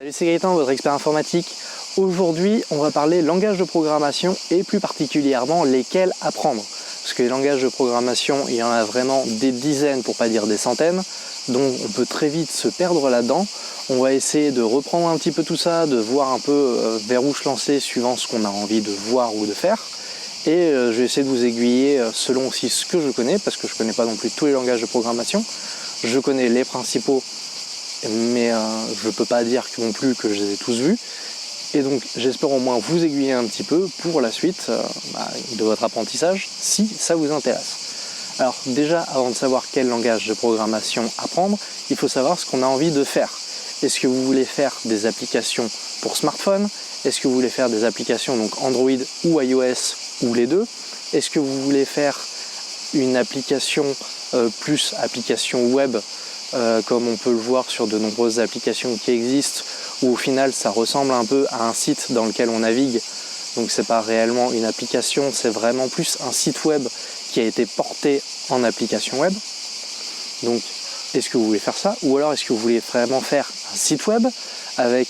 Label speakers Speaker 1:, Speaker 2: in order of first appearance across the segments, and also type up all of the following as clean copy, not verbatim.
Speaker 1: Salut, c'est Gaëtan, votre expert informatique. Aujourd'hui, on va parler langage de programmation et plus particulièrement lesquels apprendre. Parce que les langages de programmation, il y en a vraiment des dizaines pour pas dire des centaines, donc on peut très vite se perdre là-dedans. On va essayer de reprendre un petit peu tout ça, de voir un peu vers où se lancer suivant ce qu'on a envie de voir ou de faire. Et je vais essayer de vous aiguiller selon aussi ce que je connais, parce que je ne connais pas non plus tous les langages de programmation. Je connais les principaux, mais je ne peux pas dire non plus que je les ai tous vus. Et donc j'espère au moins vous aiguiller un petit peu pour la suite de votre apprentissage, si ça vous intéresse. Alors déjà, avant de savoir quel langage de programmation apprendre, il faut savoir ce qu'on a envie de faire. Est-ce que vous voulez faire des applications pour smartphone? Est-ce que vous voulez faire des applications donc Android ou iOS ou les deux? Est-ce que vous voulez faire une application plus application web comme on peut le voir sur de nombreuses applications qui existent, où au final ça ressemble un peu à un site dans lequel on navigue, donc c'est pas réellement une application, c'est vraiment plus un site web qui a été porté en application web. Donc est-ce que vous voulez faire ça, ou alors est-ce que vous voulez vraiment faire un site web avec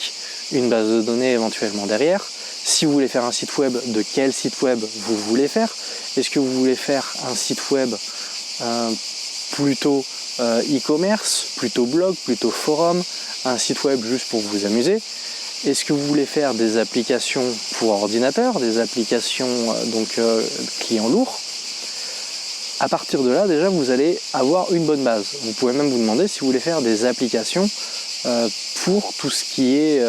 Speaker 1: une base de données éventuellement derrière? Si vous voulez faire un site web, de quel site web vous voulez faire? Est-ce que vous voulez faire un site web plutôt e-commerce, plutôt blog, plutôt forum, un site web juste pour vous amuser? Est-ce que vous voulez faire des applications pour ordinateur, des applications clients lourds? À partir de là, déjà, vous allez avoir une bonne base. Vous pouvez même vous demander si vous voulez faire des applications pour tout ce qui est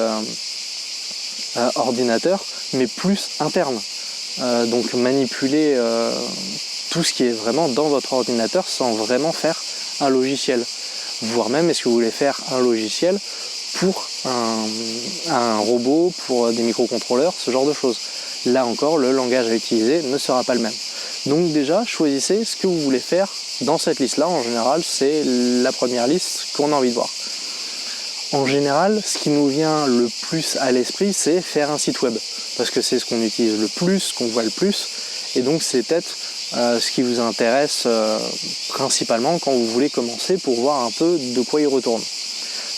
Speaker 1: ordinateur, mais plus interne. Donc manipuler tout ce qui est vraiment dans votre ordinateur sans vraiment faire un logiciel. Voire même, est-ce que vous voulez faire un logiciel pour un robot, pour des microcontrôleurs, ce genre de choses. Là encore, le langage à utiliser ne sera pas le même. Donc déjà, choisissez ce que vous voulez faire dans cette liste-là. En général, c'est la première liste qu'on a envie de voir. En général, ce qui nous vient le plus à l'esprit, c'est faire un site web. Parce que c'est ce qu'on utilise le plus, ce qu'on voit le plus. Et donc, c'est peut-être ce qui vous intéresse principalement quand vous voulez commencer pour voir un peu de quoi il retourne.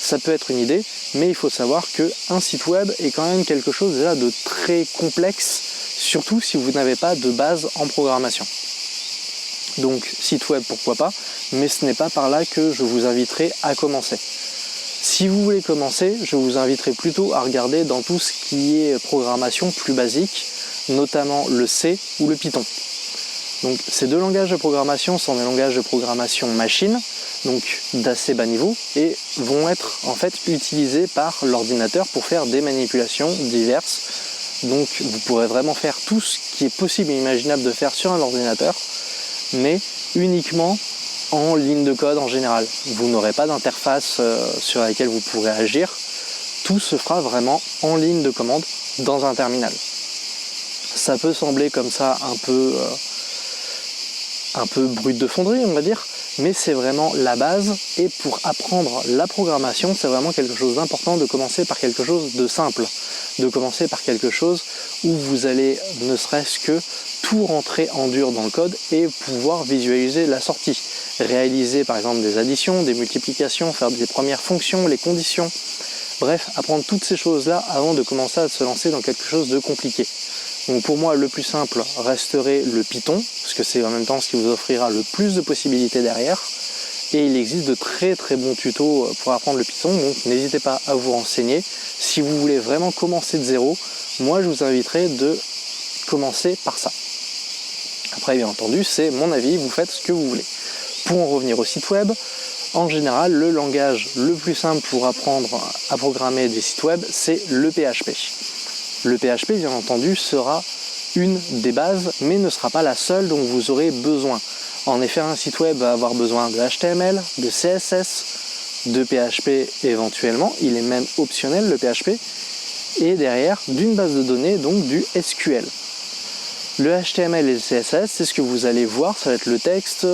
Speaker 1: Ça peut être une idée, mais il faut savoir qu'un site web est quand même quelque chose déjà de très complexe, surtout si vous n'avez pas de base en programmation. Donc site web pourquoi pas, mais ce n'est pas par là que je vous inviterai à commencer. Si vous voulez commencer, je vous inviterai plutôt à regarder dans tout ce qui est programmation plus basique, notamment le C ou le Python. Donc ces deux langages de programmation sont des langages de programmation machine, donc d'assez bas niveau, et vont être en fait utilisés par l'ordinateur pour faire des manipulations diverses. Donc vous pourrez vraiment faire tout ce qui est possible et imaginable de faire sur un ordinateur, mais uniquement en ligne de code en général. Vous n'aurez pas d'interface sur laquelle vous pourrez agir. Tout se fera vraiment en ligne de commande dans un terminal. Ça peut sembler comme ça un peu brut de fonderie, on va dire, mais c'est vraiment la base. Et pour apprendre la programmation, c'est vraiment quelque chose d'important de commencer par quelque chose de simple, de commencer par quelque chose où vous allez ne serait-ce que tout rentrer en dur dans le code et pouvoir visualiser la sortie, réaliser par exemple des additions, des multiplications, faire des premières fonctions, les conditions, bref, apprendre toutes ces choses-là avant de commencer à se lancer dans quelque chose de compliqué. Donc pour moi, le plus simple resterait le Python, parce que c'est en même temps ce qui vous offrira le plus de possibilités derrière. Et il existe de très très bons tutos pour apprendre le Python, donc n'hésitez pas à vous renseigner. Si vous voulez vraiment commencer de zéro, moi je vous inviterai de commencer par ça. Après, bien entendu, c'est mon avis, vous faites ce que vous voulez. Pour en revenir au site web, en général, le langage le plus simple pour apprendre à programmer des sites web, c'est le PHP. Le PHP, bien entendu, sera une des bases, mais ne sera pas la seule dont vous aurez besoin. En effet, un site web va avoir besoin de HTML, de CSS, de PHP éventuellement. Il est même optionnel, le PHP. Et derrière, d'une base de données, donc du SQL. Le HTML et le CSS, c'est ce que vous allez voir, ça va être le texte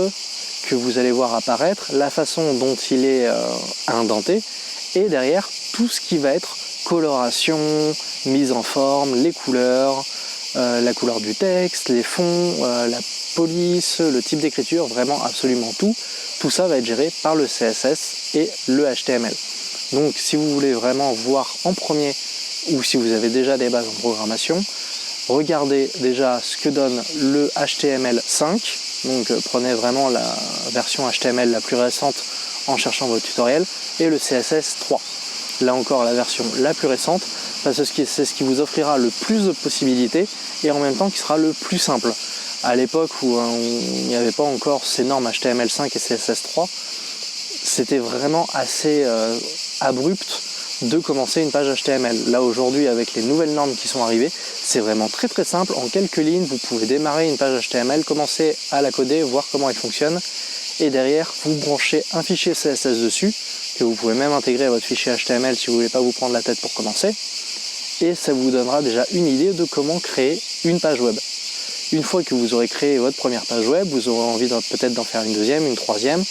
Speaker 1: que vous allez voir apparaître, la façon dont il est indenté, et derrière, tout ce qui va être coloration, mise en forme, les couleurs, la couleur du texte, les fonds, la police, le type d'écriture, vraiment absolument tout. Tout ça va être géré par le CSS et le HTML. Donc si vous voulez vraiment voir en premier, ou si vous avez déjà des bases en programmation, regardez déjà ce que donne le HTML5. Donc prenez vraiment la version HTML la plus récente en cherchant votre tutoriel, et le CSS3. Là encore la version la plus récente, parce que c'est ce qui vous offrira le plus de possibilités et en même temps qui sera le plus simple. À l'époque où il n'y avait pas encore ces normes HTML5 et CSS3, c'était vraiment assez abrupt de commencer une page HTML. Là aujourd'hui, avec les nouvelles normes qui sont arrivées, c'est vraiment très très simple. En quelques lignes, vous pouvez démarrer une page HTML, commencer à la coder, voir comment elle fonctionne, et derrière, vous branchez un fichier CSS dessus, que vous pouvez même intégrer à votre fichier HTML si vous ne voulez pas vous prendre la tête pour commencer, et ça vous donnera déjà une idée de comment créer une page web. Une fois que vous aurez créé votre première page web, vous aurez envie peut-être d'en faire une deuxième, une troisième,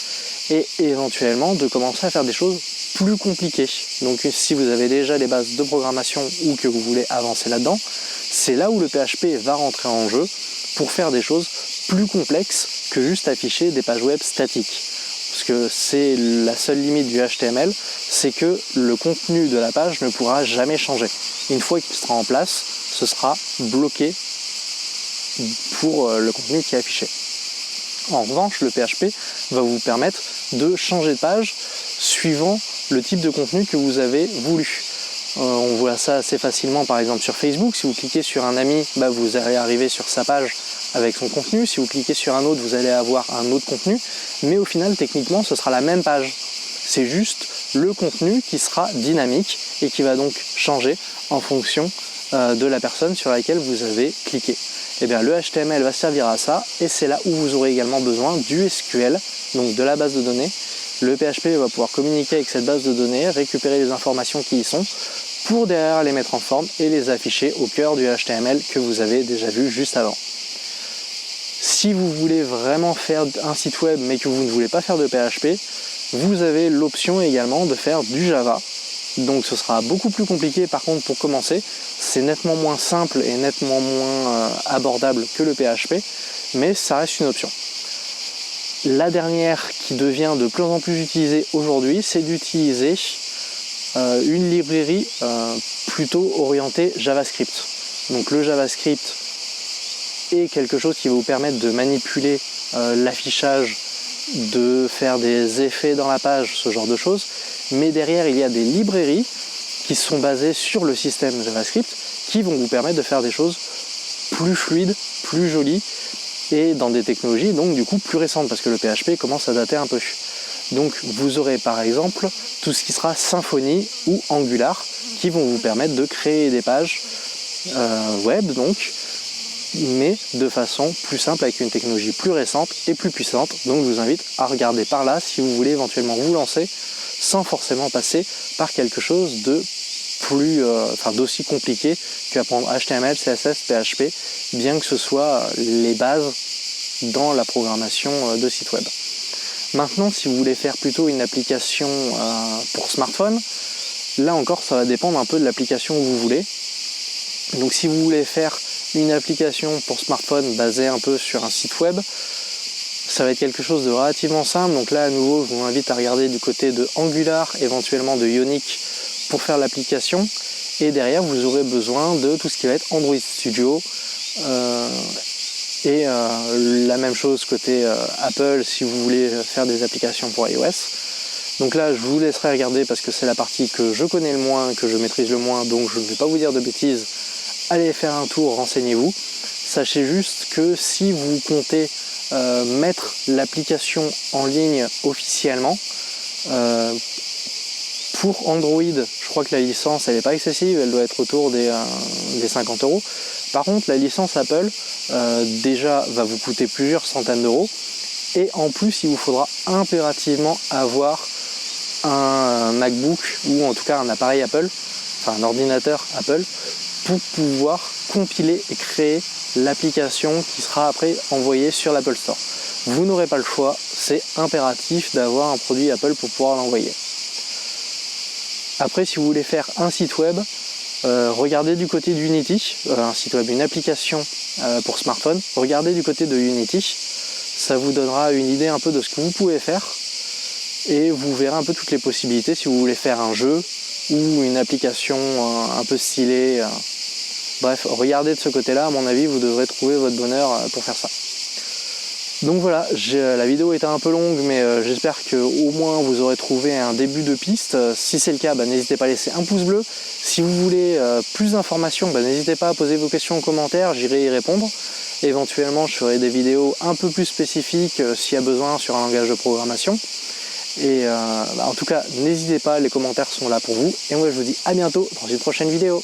Speaker 1: et éventuellement de commencer à faire des choses plus compliquées. Donc si vous avez déjà des bases de programmation ou que vous voulez avancer là-dedans, c'est là où le PHP va rentrer en jeu pour faire des choses plus complexes que juste afficher des pages web statiques. Parce que c'est la seule limite du HTML, c'est que le contenu de la page ne pourra jamais changer. Une fois qu'il sera en place, ce sera bloqué pour le contenu qui est affiché. En revanche, le PHP va vous permettre de changer de page suivant le type de contenu que vous avez voulu. On voit ça assez facilement par exemple sur Facebook. Si vous cliquez sur un ami, vous allez arriver sur sa page avec son contenu. Si vous cliquez sur un autre, vous allez avoir un autre contenu. Mais au final, techniquement, ce sera la même page. C'est juste le contenu qui sera dynamique et qui va donc changer en fonction de la personne sur laquelle vous avez cliqué. Et bien, le HTML va servir à ça, et c'est là où vous aurez également besoin du SQL, donc de la base de données. Le PHP va pouvoir communiquer avec cette base de données, récupérer les informations qui y sont, pour derrière les mettre en forme et les afficher au cœur du HTML que vous avez déjà vu juste avant. Si vous voulez vraiment faire un site web mais que vous ne voulez pas faire de PHP, vous avez l'option également de faire du Java. Donc ce sera beaucoup plus compliqué par contre pour commencer. C'est nettement moins simple et nettement moins abordable que le PHP, mais ça reste une option. La dernière qui devient de plus en plus utilisée aujourd'hui, c'est d'utiliser une librairie plutôt orientée JavaScript. Donc le JavaScript est quelque chose qui va vous permettre de manipuler l'affichage, de faire des effets dans la page, ce genre de choses. Mais derrière, il y a des librairies qui sont basées sur le système JavaScript qui vont vous permettre de faire des choses plus fluides, plus jolies et dans des technologies donc du coup plus récentes parce que le PHP commence à dater un peu. Donc vous aurez par exemple tout ce qui sera Symfony ou Angular qui vont vous permettre de créer des pages web donc, mais de façon plus simple avec une technologie plus récente et plus puissante. Donc je vous invite à regarder par là si vous voulez éventuellement vous lancer sans forcément passer par quelque chose de plus, d'aussi compliqué qu'apprendre HTML, CSS, PHP, bien que ce soit les bases dans la programmation de site web. Maintenant, si vous voulez faire plutôt une application pour smartphone, là encore, ça va dépendre un peu de l'application que vous voulez. Donc si vous voulez faire une application pour smartphone basée un peu sur un site web, ça va être quelque chose de relativement simple. Donc là, à nouveau, je vous invite à regarder du côté de Angular, éventuellement de Ionic pour faire l'application. Et derrière, vous aurez besoin de tout ce qui va être Android Studio. La même chose côté Apple si vous voulez faire des applications pour iOS. Donc là, je vous laisserai regarder parce que c'est la partie que je connais le moins, que je maîtrise le moins, donc je ne vais pas vous dire de bêtises. Allez faire un tour, renseignez-vous. Sachez juste que si vous comptez mettre l'application en ligne officiellement, pour Android, je crois que la licence elle n'est pas excessive, elle doit être autour des 50 €. Par contre, la licence Apple déjà va vous coûter plusieurs centaines d'euros et en plus il vous faudra impérativement avoir un MacBook ou en tout cas un appareil Apple, enfin un ordinateur Apple, pour pouvoir compiler et créer l'application qui sera après envoyée sur l'Apple Store. Vous n'aurez pas le choix, c'est impératif d'avoir un produit Apple pour pouvoir l'envoyer. Après, si vous voulez faire un site web, regardez du côté d'Unity, un site web, une application pour smartphone, regardez du côté de Unity, ça vous donnera une idée un peu de ce que vous pouvez faire. et vous verrez un peu toutes les possibilités si vous voulez faire un jeu ou une application un peu stylée. Bref, regardez de ce côté-là, à mon avis, vous devrez trouver votre bonheur pour faire ça. Donc voilà, la vidéo était un peu longue, mais j'espère qu'au moins vous aurez trouvé un début de piste. Si c'est le cas, n'hésitez pas à laisser un pouce bleu. Si vous voulez plus d'informations, n'hésitez pas à poser vos questions en commentaire, j'irai y répondre. Éventuellement, je ferai des vidéos un peu plus spécifiques s'il y a besoin sur un langage de programmation. Et en tout cas, n'hésitez pas, les commentaires sont là pour vous. Et moi, je vous dis à bientôt dans une prochaine vidéo.